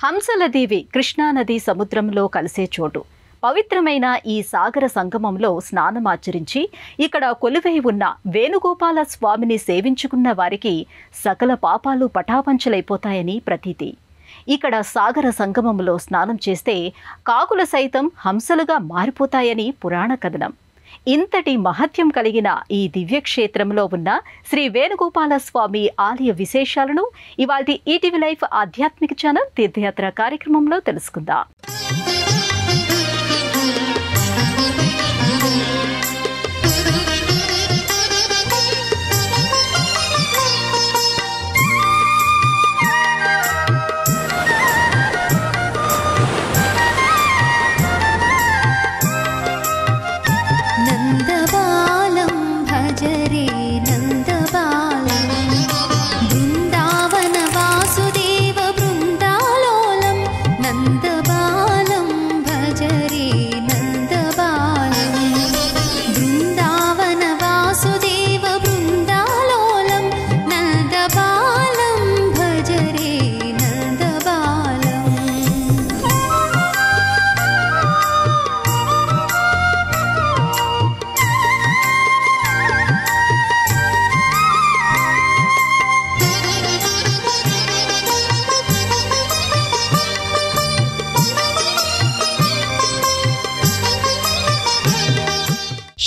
హంసలదేవి కృష్ణానది సముద్రంలో కలిసే చోటు. పవిత్రమైన ఈ సాగర సంగమంలో స్నానమాచరించి ఇక్కడ కొలువై ఉన్న వేణుగోపాల స్వామిని సేవించుకున్న వారికి సకల పాపాలు పటాపంచలైపోతాయని ప్రతీతి. ఇక్కడ సాగర సంగమంలో స్నానం చేస్తే కాకుల సైతం హంసలుగా మారిపోతాయని పురాణ కథనం. ఇంతటి మహత్యం కలిగిన ఈ దివ్యక్షేత్రంలో ఉన్న శ్రీ వేణుగోపాల స్వామి ఆలయ విశేషాలను ఇవాల్టి ఈటీవీ లైఫ్ ఆధ్యాత్మిక ఛానల్ తీర్థయాత్ర కార్యక్రమంలో తెలుసుకుందాం.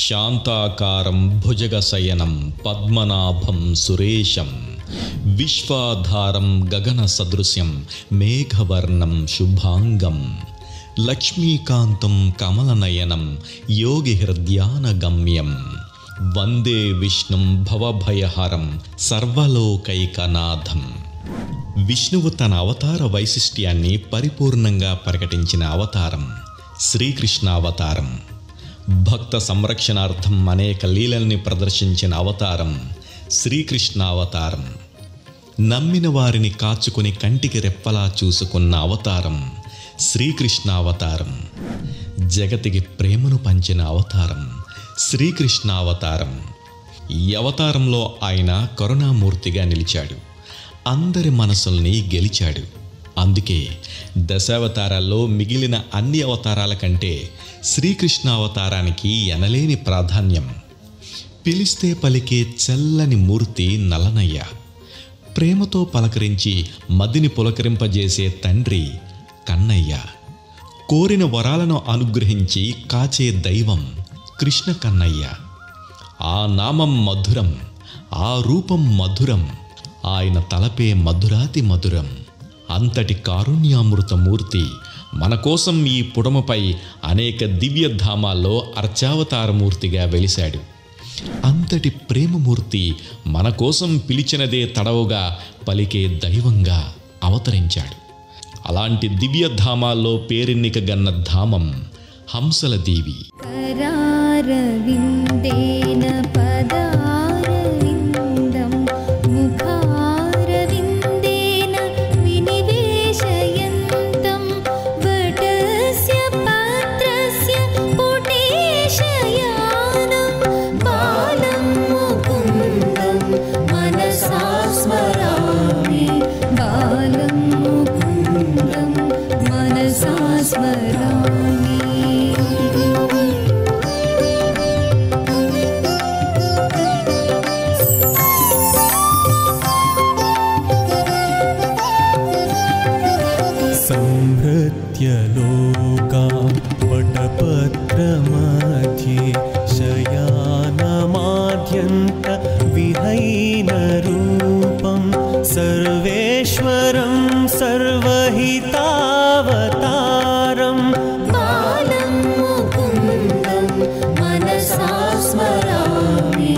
శాంతాకారం భుజగశయనం పద్మనాభం సురేశం విశ్వాధారం గగన సదృశ్యం మేఘవర్ణం శుభాంగం లక్ష్మీకాంతం కమలనయనం యోగిహృద్యానగమ్యం వందే విష్ణుం భవభయహరం సర్వలోకైకనాథం. విష్ణువు తన అవతార వైశిష్ట్యాన్ని పరిపూర్ణంగా ప్రకటించిన అవతారం శ్రీకృష్ణావతారం. భక్త సంరక్షణార్థం అనేక లీలల్ని ప్రదర్శించిన అవతారం శ్రీకృష్ణావతారం. నమ్మిన వారిని కాచుకుని కంటికి రెప్పలా చూసుకున్న అవతారం శ్రీకృష్ణావతారం. జగతికి ప్రేమను పంచిన అవతారం శ్రీకృష్ణావతారం. ఈ అవతారంలో ఆయన కరుణామూర్తిగా నిలిచాడు, అందరి మనసుల్ని గెలిచాడు. అందుకే దశావతారాల్లో మిగిలిన అన్ని అవతారాల కంటే శ్రీకృష్ణ అవతారానికి ఎనలేని ప్రాధాన్యం. పిలిస్తే పలికే చల్లని మూర్తి నలనయ్య, ప్రేమతో పలకరించి మదిని పులకరింపజేసే తండ్రి కన్నయ్య, కోరిన వరాలను అనుగ్రహించి కాచే దైవం కృష్ణ కన్నయ్య. ఆ నామం మధురం, ఆ రూపం మధురం, ఆయన తలపే మధురాతి మధురం. అంతటి కారుణ్యామృతమూర్తి మన కోసం ఈ పుడమపై అనేక దివ్యధామాల్లో అర్చావతారమూర్తిగా వెలిశాడు. అంతటి ప్రేమమూర్తి మన కోసం పిలిచినదే తడవుగా పలికే దైవంగా అవతరించాడు. అలాంటి దివ్యధామాల్లో పేరెన్నిక గన్న ధామం హంసలదేవి. लोका वटपत्रमध्ये शयानमाद्यन्त विहैनरूपं सर्वेश्वरं सर्वहितावतारं बालं मुकुन्दं मनसा स्मरामि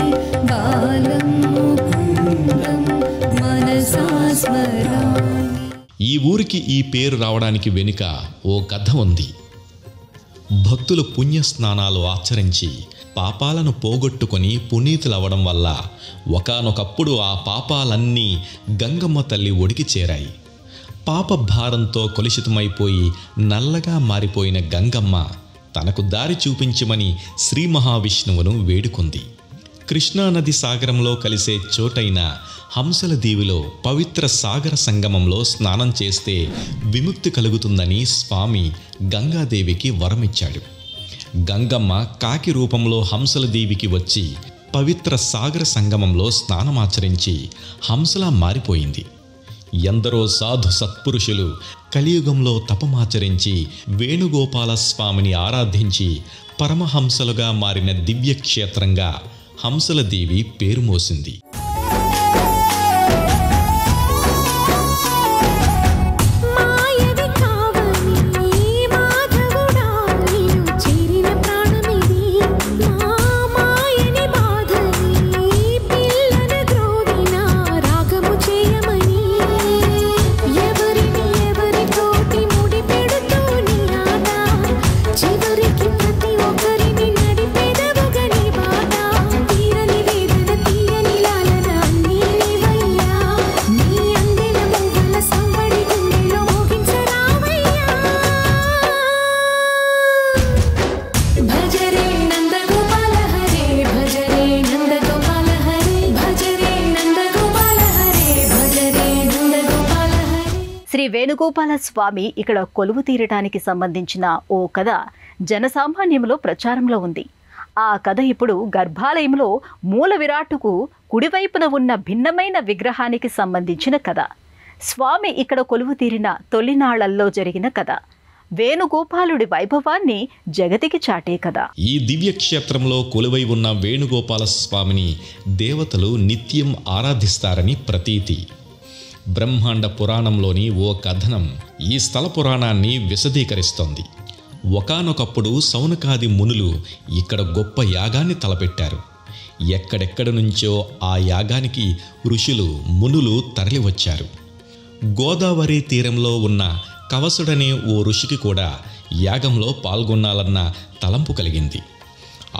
बालं मुकुन्दं मनसा स्मरामि. ఈ ఊరికి ఈ పేరు రావడానికి వెనుక ఓ కథ ఉంది. భక్తులు పుణ్యస్నానాలు ఆచరించి పాపాలను పోగొట్టుకొని పునీతులవ్వడం వల్ల ఒకానొకప్పుడు ఆ పాపాలన్నీ గంగమ్మ తల్లి ఒడికి చేరాయి. పాప భారంతో కలుషితమైపోయి నల్లగా మారిపోయిన గంగమ్మ తనకు దారి చూపించమని శ్రీ మహావిష్ణువును వేడుకుంది. కృష్ణానది సాగరంలో కలిసే చోటైన హంసల దీవిలో పవిత్ర సాగర సంగమంలో స్నానం చేస్తే విముక్తి కలుగుతుందని స్వామి గంగాదేవికి వరమిచ్చాడు. గంగమ్మ కాకి రూపంలో హంసల దీవికి వచ్చి పవిత్ర సాగర సంగమంలో స్నానమాచరించి హంసలా మారిపోయింది. ఎందరో సాధు సత్పురుషులు కలియుగంలో తపమాచరించి వేణుగోపాల స్వామిని ఆరాధించి పరమహంసలుగా మారిన దివ్యక్షేత్రంగా హంసల దీవి పేరు మోసింది. శ్రీ వేణుగోపాల స్వామి ఇక్కడ కొలువు తీరటానికి సంబంధించిన ఓ కథ జనసామాన్యంలో ప్రచారంలో ఉంది. ఆ కథ ఇప్పుడు గర్భాలయంలో మూల విరాట్టుకు కుడివైపున ఉన్న భిన్నమైన విగ్రహానికి సంబంధించిన కథ. స్వామి ఇక్కడ కొలువు తీరిన తొలినాళ్లలో జరిగిన కథ. వేణుగోపాలుడి వైభవాన్ని జగతికి చాటే కథ. ఈ దివ్యక్షేత్రంలో కొలువై ఉన్న వేణుగోపాల స్వామిని దేవతలు నిత్యం ఆరాధిస్తారని ప్రతీతి. బ్రహ్మాండ పురాణంలోని ఓ కథనం ఈ స్థల పురాణాన్ని విశదీకరిస్తోంది. ఒకానొకప్పుడు సౌనకాది మునులు ఇక్కడ గొప్ప యాగాన్ని తలపెట్టారు. ఎక్కడెక్కడి నుంచో ఆ యాగానికి ఋషులు మునులు తరలివచ్చారు. గోదావరి తీరంలో ఉన్న కవసుడనే ఓ ఋషికి కూడా యాగంలో పాల్గొనాలన్న తలంపు కలిగింది.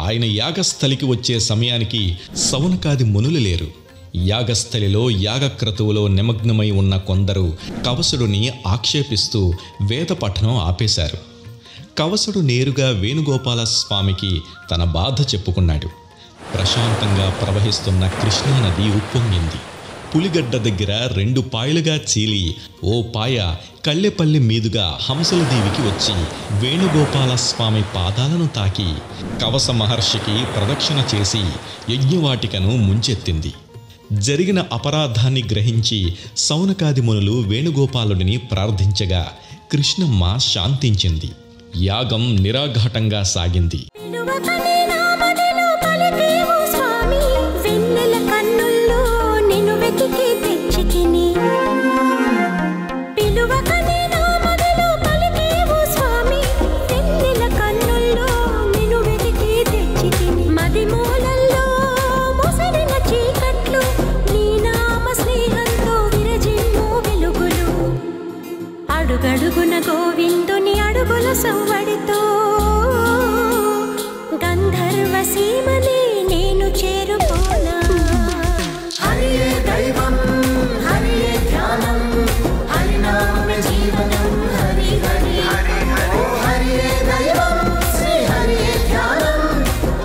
ఆయన యాగస్థలికి వచ్చే సమయానికి సౌనకాది మునులు లేరు. యాగస్థలిలో యాగక్రతువులో నిమగ్నమై ఉన్న కొందరు కవసుడిని ఆక్షేపిస్తూ వేద పఠనం ఆపేశారు. కవసుడు నేరుగా వేణుగోపాల స్వామికి తన బాధ చెప్పుకున్నాడు. ప్రశాంతంగా ప్రవహిస్తున్న కృష్ణానది ఉప్పొంగింది. పులిగడ్డ దగ్గర 2 పాయలుగా చీలి ఓ పాయ కళ్ళెపల్లి మీదుగా హంసల దీవికి వచ్చి వేణుగోపాల స్వామి పాదాలను తాకి కవస మహర్షికి ప్రదక్షిణ చేసి యజ్ఞవాటికను ముంచెత్తింది. జరిగిన అపరాధాన్ని గ్రహించి సౌనకాది మునులు వేణుగోపాలుడిని ప్రార్థించగా కృష్ణమ్మ శాంతించింది. యాగం నిరాఘాటంగా సాగింది. అడుగడుగున గోవిందుని అడుగుల సవ్వడితో గంధర్వ సీమని నేను చేరుకోనా. హరియే దైవం హరియే ధ్యానం హరినామే జీవనం హరి హరి ఓ హరియే దైవం శ్రీ హరియే ధ్యానం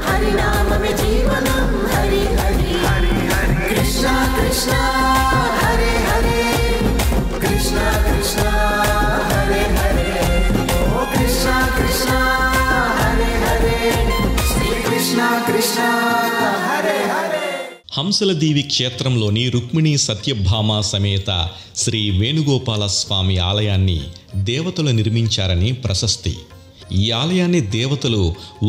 హరినామే జీవనం హరి హరి కృష్ణ కృష్ణ హరే హరే కృష్ణ కృష్ణ హంసల దీవి క్షేత్రంలోని రుక్మిణీ సత్యభామ సమేత శ్రీ వేణుగోపాల స్వామి ఆలయాన్ని దేవతలు నిర్మించారని ప్రశస్తి. ఈ ఆలయాన్ని దేవతలు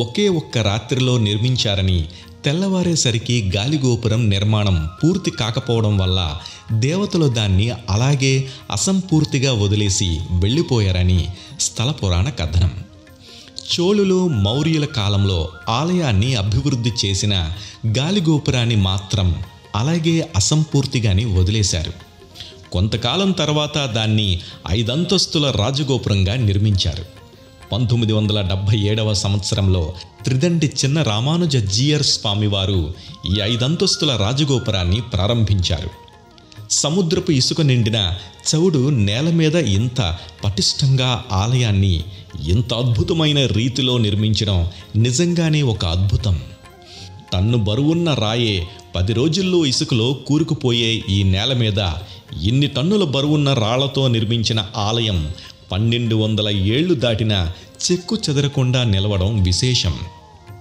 ఒకే ఒక్క రాత్రిలో నిర్మించారని, తెల్లవారేసరికి గాలిగోపురం నిర్మాణం పూర్తి కాకపోవడం వల్ల దేవతలు దాన్ని అలాగే అసంపూర్తిగా వదిలేసి వెళ్ళిపోయారని స్థల పురాణ కథనం. చోళులు మౌర్యుల కాలంలో ఆలయాన్ని అభివృద్ధి చేసిన గాలిగోపురాన్ని మాత్రం అలాగే అసంపూర్తిగానే వదిలేశారు. కొంతకాలం తర్వాత దాన్ని 5 అంతస్తుల రాజగోపురంగా నిర్మించారు. 1977వ సంవత్సరంలో త్రిదండి చిన్న రామానుజ జీయర్ స్వామివారు ఈ 5 అంతస్తుల రాజగోపురాన్ని ప్రారంభించారు. సముద్రపు ఇసుక నిండిన చౌడు నేల మీద ఇంత పటిష్టంగా ఆలయాన్ని ఇంత అద్భుతమైన రీతిలో నిర్మించడం నిజంగానే ఒక అద్భుతం. టన్ను బరువున్న రాయే 10 రోజుల్లో ఇసుకలో కూరుకుపోయే ఈ నేల మీద ఇన్ని టన్నుల బరువున్న రాళ్లతో నిర్మించిన ఆలయం 1200 ఏళ్లు దాటినా చెక్కు చెదరకుండా నిలవడం విశేషం.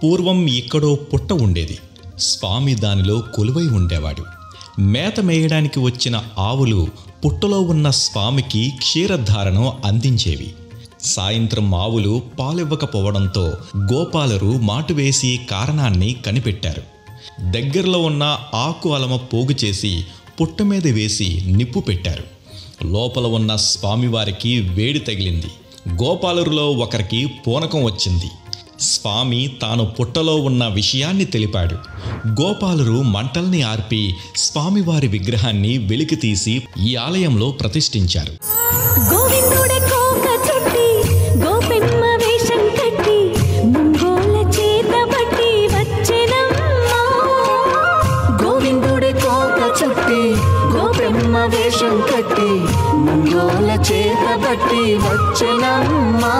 పూర్వం ఇక్కడో పుట్ట ఉండేది. స్వామి దానిలో కొలువై ఉండేవాడు. మేత మేయడానికి వచ్చిన ఆవులు పుట్టలో ఉన్న స్వామికి క్షీరధారను అందించేవి. సాయంత్రం ఆవులు పాలివ్వకపోవడంతో గోపాలరు మాటువేసి కారణాన్ని కనిపెట్టారు. దగ్గరలో ఉన్న ఆకు అలమ పోగు చేసి పుట్ట మీద వేసి నిప్పు పెట్టారు. లోపల ఉన్న స్వామివారికి వేడి తగిలింది. గోపాలరులో ఒకరికి పూనకం వచ్చింది. స్వామి తాను పుట్టలో ఉన్న విషయాన్ని తెలిపాడు. గోపాలరు మంటల్ని ఆర్పి స్వామివారి విగ్రహాన్ని వెలికి తీసి ఈ ఆలయంలో ప్రతిష్ఠించారు. గోవిందుడే కోక చుట్టి గోపెమ్మ వేషం కట్టి ముంగోల చేత బట్టి వచ్చెనమ్మా. గోవిందుడే కోక చుట్టి గోపెమ్మ వేషం కట్టి ముంగోల చేత బట్టి వచ్చెనమ్మా.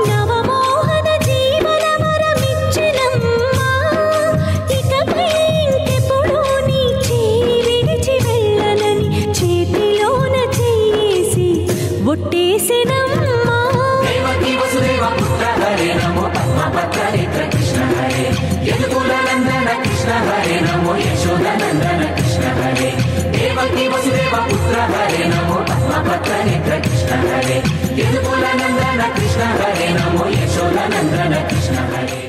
నవమోహన జీవన వరమిచ్చెనమ్మా. ఇకపై ఇంకెప్పుడు నీ చేయి విడిచి వెళ్ళనని చేతిలోన చేసి ఒట్టేసెనమ్మా. దేవకీ వసుదేవ పుత్ర హరే నమో పద్మపత్ర నేత్ర కృష్ణ హరే. యదుకుల నందన కృష్ణ హరే నమో యశోద నందన కృష్ణ హరే. దేవకీ వసుదేవ పుత్ర హరే నమో పద్మపత్ర నేత్ర కృష్ణ హరే. యదుకుల నందన కృష్ణ హరే నమో యశోద నందన కృష్ణ హరే.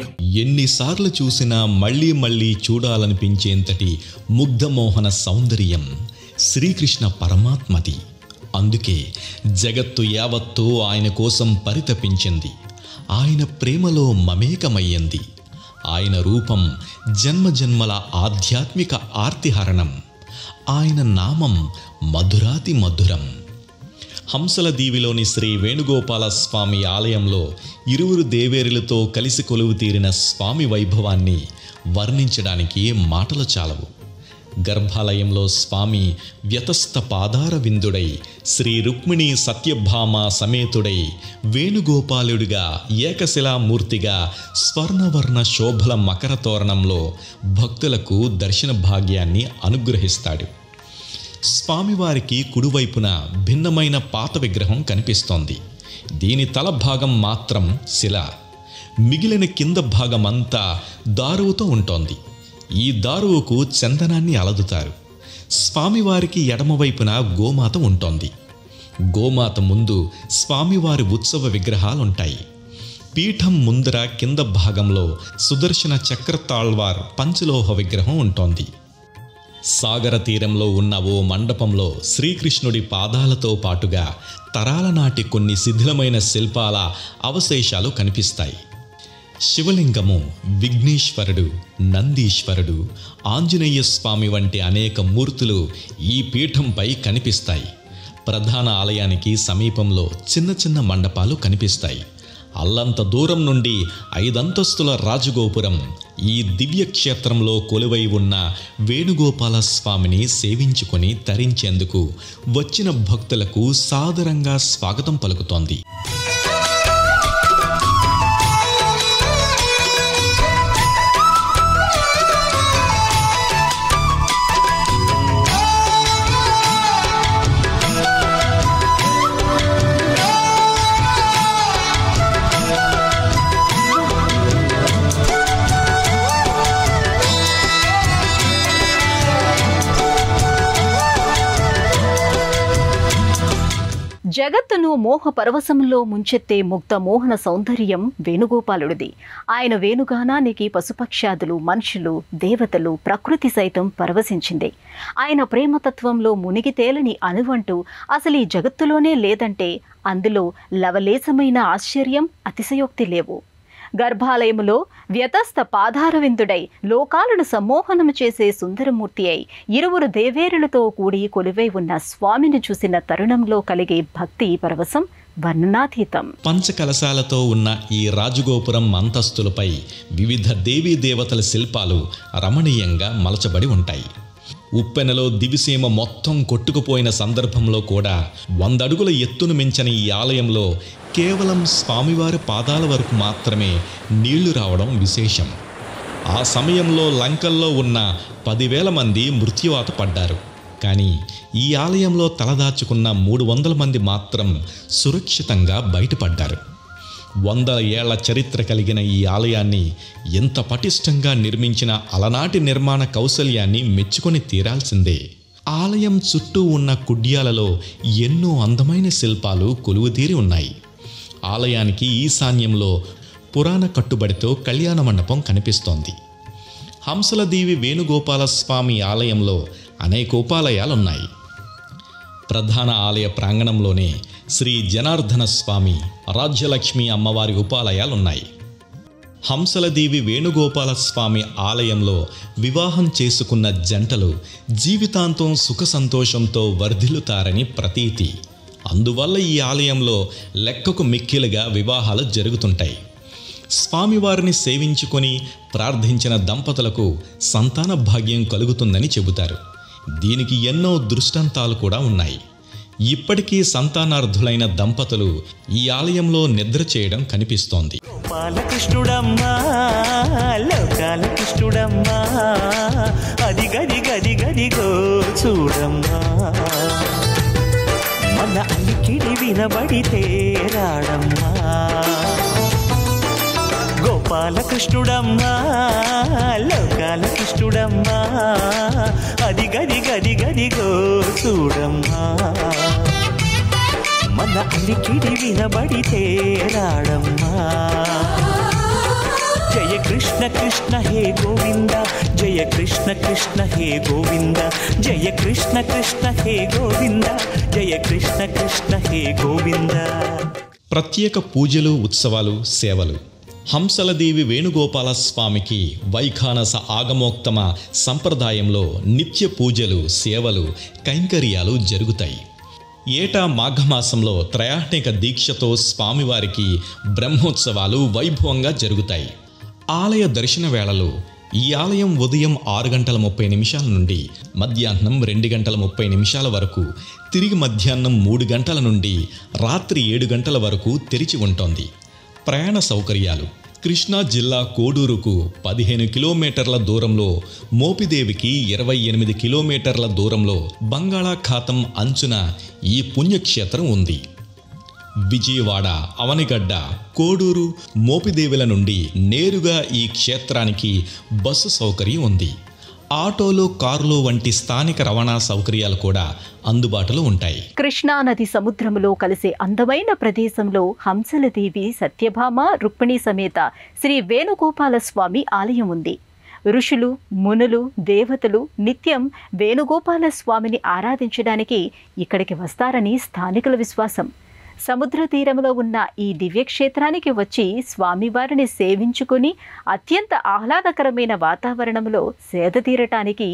ఎన్నిసార్లు చూసినా మళ్ళీ మళ్ళీ చూడాలనిపించేంతటి ముగ్ధమోహన సౌందర్యం శ్రీకృష్ణ పరమాత్మది. అందుకే జగత్తు యావత్తూ ఆయన కోసం పరితపించింది. ఆయన ప్రేమలో మమేకమయ్యింది. ఆయన రూపం జన్మజన్మల ఆధ్యాత్మిక ఆర్తిహరణం. ఆయన నామం మధురాతి మధురం. హంసల దీవిలోని శ్రీ వేణుగోపాల స్వామి ఆలయంలో 20 దేవేరులతో కలిసి కొలువు తీరిన స్వామి వైభవాన్ని వర్ణించడానికి మాటలు చాలవు. గర్భాలయంలో స్వామి వ్యతస్థ పాదార విందుడై శ్రీ రుక్మిణి సత్యభామ సమేతుడై వేణుగోపాలుడిగా ఏకశిలామూర్తిగా స్వర్ణవర్ణ శోభల మకర తోరణంలో భక్తులకు దర్శన భాగ్యాన్ని అనుగ్రహిస్తాడు. స్వామివారికి కుడివైపున భిన్నమైన పాత విగ్రహం కనిపిస్తోంది. దీని తల భాగం మాత్రం శిల, మిగిలిన కింద భాగమంతా దారువుతో ఉంటోంది. ఈ దారువుకు చందనాన్ని అలదుతారు. స్వామివారికి ఎడమవైపున గోమాత ఉంటోంది. గోమాత ముందు స్వామివారి ఉత్సవ విగ్రహాలుంటాయి. పీఠం ముందర కింద భాగంలో సుదర్శన చక్రతాళ్వార్ పంచలోహ విగ్రహం ఉంటోంది. సాగర తీరంలో ఉన్న ఓ మండపంలో శ్రీకృష్ణుడి పాదాలతో పాటుగా తరాల నాటి కొన్ని శిథిలమైన శిల్పాల అవశేషాలు కనిపిస్తాయి. శివలింగము, విఘ్నేశ్వరుడు, నందీశ్వరుడు, ఆంజనేయ స్వామి వంటి అనేక మూర్తులు ఈ పీఠంపై కనిపిస్తాయి. ప్రధాన ఆలయానికి సమీపంలో చిన్న చిన్న మండపాలు కనిపిస్తాయి. అల్లంత దూరం నుండి 5 అంతస్తుల రాజగోపురం ఈ దివ్యక్షేత్రంలో కొలువై ఉన్న వేణుగోపాల స్వామిని సేవించుకొని తరించేందుకు వచ్చిన భక్తులకు సాదరంగా స్వాగతం పలుకుతోంది. జగత్తును మోహ పరవశంలో ముంచెత్తే ముక్త మోహన సౌందర్యం వేణుగోపాలుడిది. ఆయన వేణుగానానికి పశుపక్షాదులు, మనుషులు, దేవతలు, ప్రకృతి సైతం పరవశించింది. ఆయన ప్రేమతత్వంలో మునిగి తేలని అణువంటూ అసలు ఈ జగత్తులోనే లేదంటే అందులో లవలేశమైన ఆశ్చర్యం, అతిశయోక్తి లేవు. గర్భాలయములో వ్యతస్థ పాదారవిందుడై లోకాలను సమ్మోహనము చేసే సుందరమూర్తి అయి 20 దేవేరులతో కూడి కొలువై ఉన్న స్వామిని చూసిన తరుణంలో కలిగే భక్తి పరవశం వర్ణనాతీతం. పంచకలశాలతో ఉన్న ఈ రాజగోపురం అంతస్తులపై వివిధ దేవీ దేవతల శిల్పాలు రమణీయంగా మలచబడి ఉంటాయి. ఉప్పెనలో దివిసీమ మొత్తం కొట్టుకుపోయిన సందర్భంలో కూడా 100 అడుగుల ఎత్తును మించని ఈ ఆలయంలో కేవలం స్వామివారి పాదాల వరకు మాత్రమే నీళ్లు రావడం విశేషం. ఆ సమయంలో లంకల్లో ఉన్న 10,000 మంది మృత్యువాత పడ్డారు. కానీ ఈ ఆలయంలో తలదాచుకున్న 300 మంది మాత్రం సురక్షితంగా బయటపడ్డారు. 100 ఏళ్ల చరిత్ర కలిగిన ఈ ఆలయాన్ని ఎంత పటిష్టంగా నిర్మించిన అలనాటి నిర్మాణ కౌశల్యాన్ని మెచ్చుకొని తీరాల్సిందే. ఆలయం చుట్టూ ఉన్న కుడ్యాలలో ఎన్నో అందమైన శిల్పాలు కొలువుతీరి ఉన్నాయి. ఆలయానికి ఈశాన్యంలో పురాణ కట్టుబడితో కళ్యాణ మండపం కనిపిస్తోంది. హంసలదేవి వేణుగోపాలస్వామి ఆలయంలో అనేక ఉపాలయాలున్నాయి. ప్రధాన ఆలయ ప్రాంగణంలోనే శ్రీ జనార్దన స్వామి, రాజ్యలక్ష్మి అమ్మవారి ఉపాలయాలున్నాయి. హంసలదేవి వేణుగోపాలస్వామి ఆలయంలో వివాహం చేసుకున్న జంటలు జీవితాంతం సుఖ సంతోషంతో వర్ధిల్లుతారని ప్రతీతి. అందువల్ల ఈ ఆలయంలో లెక్కకు మిక్కిలుగా వివాహాలు జరుగుతుంటాయి. స్వామివారిని సేవించుకొని ప్రార్థించిన దంపతులకు సంతాన భాగ్యం కలుగుతుందని చెబుతారు. దీనికి ఎన్నో దృష్టాంతాలు కూడా ఉన్నాయి. ఇప్పటికీ సంతానార్థులైన దంపతులు ఈ ఆలయంలో నిద్ర చేయడం కనిపిస్తోంది. బాలకృష్ణుడమ్మా, లోకాల కృష్ణుడమ్మా, అది గది గది గదిగో చూడమ్మా, మన అలికిడి వినబడితే రాడమ్మా. గోపాలకృష్ణుడమ్మా, లోకాల కృష్ణుడమ్మా, అది గది గది గదిగో చూడమ్మా, మన అలికిడి వినబడితే రాడమ్మా. జయ కృష్ణ కృష్ణ హే గోవింద, జయ కృష్ణ కృష్ణ హే గోవింద, జయ కృష్ణ కృష్ణ హే గోవింద, జయ కృష్ణ కృష్ణ హే గోవింద. ప్రత్యేక పూజలు, ఉత్సవాలు, సేవలు. హంసలదేవి వేణుగోపాలస్వామికి వైఖానస ఆగమోక్తమ సంప్రదాయంలో నిత్య పూజలు, సేవలు, కైంకర్యాలు జరుగుతాయి. ఏటా మాఘమాసంలో త్రయాహ్నిక దీక్షతో స్వామివారికి బ్రహ్మోత్సవాలు వైభవంగా జరుగుతాయి. ఆలయ దర్శన వేళలు. ఈ ఆలయం ఉదయం 6:30 నుండి మధ్యాహ్నం 2:30 వరకు, తిరిగి మధ్యాహ్నం 3 గంటల నుండి రాత్రి 7 గంటల వరకు తెరిచి ఉంటుంది. ప్రయాణ సౌకర్యాలు. కృష్ణా జిల్లా కోడూరుకు 15 కిలోమీటర్ల దూరంలో, మోపిదేవికి 28 కిలోమీటర్ల దూరంలో బంగాళాఖాతం అంచున ఈ పుణ్యక్షేత్రం ఉంది. విజయవాడ, అవనిగడ్డ, కోడూరు, మోపిదేవుల నుండి నేరుగా ఈ క్షేత్రానికి బస్సు సౌకర్యం ఉంది. ఆటోలు, కార్లు వంటి స్థానిక రవాణా సౌకర్యాలు కూడా అందుబాటులో ఉంటాయి. కృష్ణానది సముద్రంలో కలిసే అందమైన ప్రదేశంలో హంసలదేవి, సత్యభామ, రుక్మిణి సమేత శ్రీ వేణుగోపాల స్వామి ఆలయం ఉంది. ఋషులు, మునులు, దేవతలు నిత్యం వేణుగోపాల స్వామిని ఆరాధించడానికి ఇక్కడికి వస్తారని స్థానికుల విశ్వాసం. సముద్ర తీరంలో ఉన్న ఈ దివ్యక్షేత్రానికి వచ్చి స్వామివారిని సేవించుకుని అత్యంత ఆహ్లాదకరమైన వాతావరణంలో సేద తీరటానికి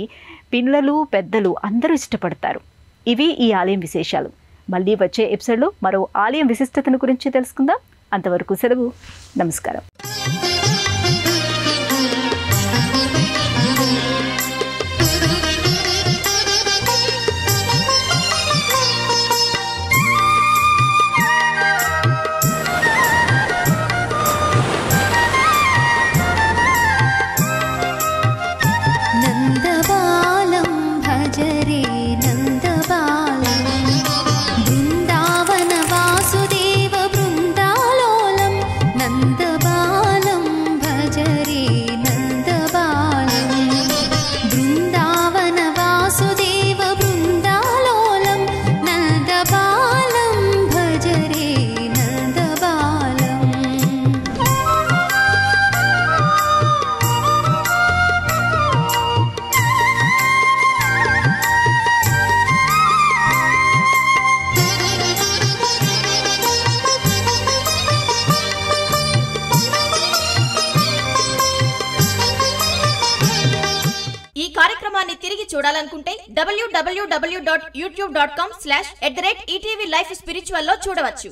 పిల్లలు, పెద్దలు అందరూ ఇష్టపడతారు. ఇవి ఈ ఆలయం విశేషాలు. మళ్ళీ వచ్చే ఎపిసోడ్లో మరో ఆలయం విశిష్టతను గురించి తెలుసుకుందాం. అంతవరకు సెలవు. నమస్కారం. తిరిగి చూడాలనుకుంటే www.youtube.com/@etvlifespiritual లో చూడవచ్చు.